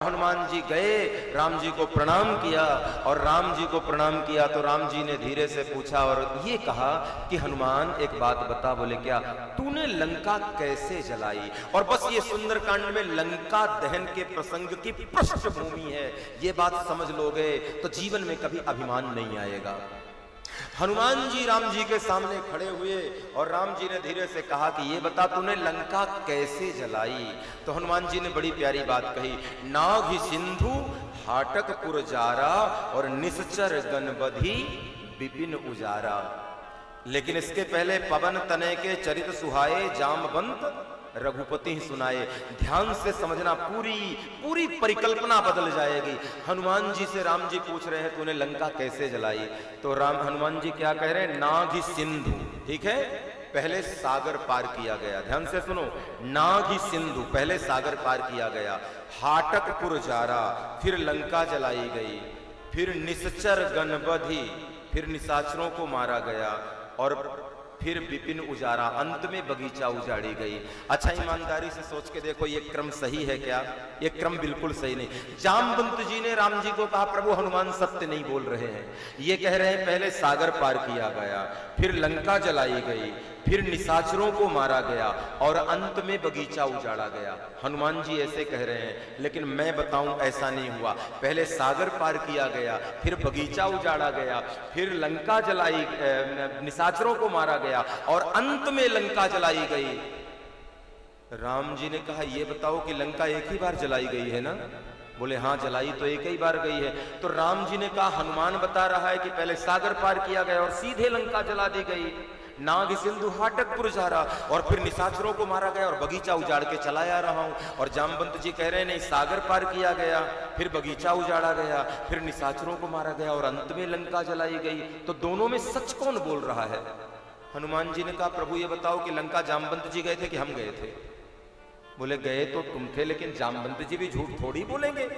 हनुमान जी गए, राम जी को प्रणाम किया और राम जी को प्रणाम किया तो राम जी ने धीरे से पूछा और ये कहा कि हनुमान एक बात बता। बोले क्या? तूने लंका कैसे जलाई? और बस ये सुंदरकांड में लंका दहन के प्रसंग की पृष्ठभूमि है। ये बात समझ लोगे तो जीवन में कभी अभिमान नहीं आएगा। हनुमान जी राम जी के सामने खड़े हुए और राम जी ने धीरे से कहा कि ये बता तूने लंका कैसे जलाई? तो हनुमान जी ने बड़ी प्यारी बात कही, नाघ सिंधु हाटकपुर जारा और निश्चर गनबधि विपिन उजारा। लेकिन इसके पहले पवन तनय के चरित सुहाए जामवंत रघुपति ही सुनाए। ध्यान से समझना, पूरी परिकल्पना बदल जाएगी। हनुमान जी से राम जी पूछ रहे हैं तूने लंका कैसे जलाई? तो हनुमान जी क्या कह रहे हैं? नाघ सिंधु, ठीक है, पहले सागर पार किया गया। ध्यान से सुनो, नाघ सिंधु, पहले सागर पार किया गया। हाटकपुर जारा, फिर लंका जलाई गई। फिर निश्चर गनबधि, फिर निशाचरों को मारा गया। और फिर विपिन उजारा, अंत में बगीचा उजाड़ी गई। अच्छा, ईमानदारी से सोच के देखो ये क्रम सही है क्या? ये क्रम बिल्कुल सही नहीं। जामवंत जी ने राम जी को कहा प्रभु हनुमान सत्य नहीं बोल रहे हैं। ये कह रहे हैं पहले सागर पार किया गया, फिर लंका जलाई गई, फिर निशाचरों को मारा गया और अंत में बगीचा उजाड़ा गया। हनुमान जी ऐसे कह रहे हैं, लेकिन मैं बताऊं ऐसा नहीं हुआ। पहले सागर पार किया गया, फिर बगीचा उजाड़ा गया, फिर लंका जलाई, निशाचरों को मारा गया और अंत में लंका जलाई गई। राम जी ने कहा ये बताओ कि लंका एक ही बार जलाई गई है ना? बोले हाँ, जलाई तो एक ही बार गई है। तो राम जी ने कहा हनुमान बता रहा है कि पहले सागर पार किया गया और सीधे लंका जला दी गई। नाग सिंधु हाटकपुर जारा, और फिर निशाचरों को मारा गया और बगीचा उजाड़ के चला आ रहा हूं। और जामवंत जी कह रहे हैं नहीं, सागर पार किया गया, फिर बगीचा उजाड़ा गया, फिर निशाचरों को मारा गया और अंत में लंका जलाई गई। तो दोनों में सच कौन बोल रहा है? हनुमान जी ने कहा प्रभु ये बताओ कि लंका जामवंत जी गए थे कि हम गए थे? बोले गए तो तुम थे, लेकिन जामवंत जी भी झूठ थोड़ी बोलेंगे,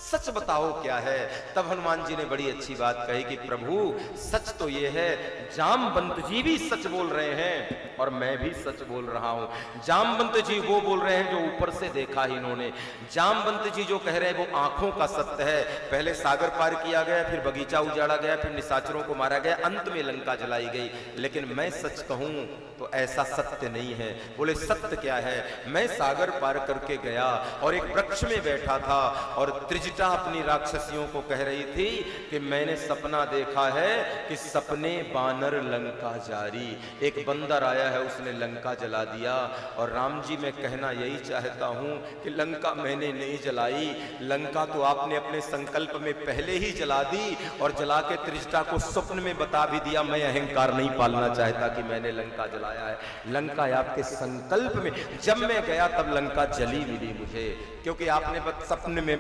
सच बताओ क्या है। तब हनुमान जी ने बड़ी अच्छी बात कही कि प्रभु सच तो ये है, जामवंत जी भी सच बोल रहे हैं और मैं भी सच बोल रहा हूं। जामवंत जी वो बोल रहे हैं जो ऊपर से देखा ही इन्होंने। जामवंत जी जो कह रहे हैं वो आंखों का सत्य है। पहले सागर पार किया गया, फिर बगीचा उजाड़ा गया, फिर निशाचरों को मारा गया, अंत में लंका जलाई गई। लेकिन मैं सच कहूं तो ऐसा सत्य नहीं है। बोले सत्य क्या है? मैं सागर पार करके गया और एक वृक्ष में बैठा था और त्रिजटा अपनी राक्षसियों को कह रही थी कि मैंने सपना देखा है कि सपने बानर लंका जारी। एक बंदर आया है, उसने लंका जला दिया। और राम जी मैं कहना यही चाहता हूं कि लंका मैंने नहीं जलाई, लंका तो आपने अपने संकल्प में पहले ही जला दी और जला के त्रिजटा को स्वप्न में बता भी दिया। मैं अहंकार नहीं पालना चाहता कि मैंने लंका जलाया है। लंका आपके संकल्प में, जब मैं गया तब लंका जली मिली मुझे, क्योंकि आपने सपने में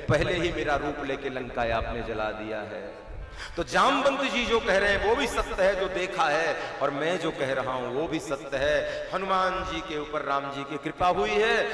पहले ही मेरा रूप लेके लंका आपने जला दिया है। तो जामवंत जी जो कह रहे हैं वो भी सत्य है जो देखा है, और मैं जो कह रहा हूं वो भी सत्य है। हनुमान जी के ऊपर राम जी की कृपा हुई है।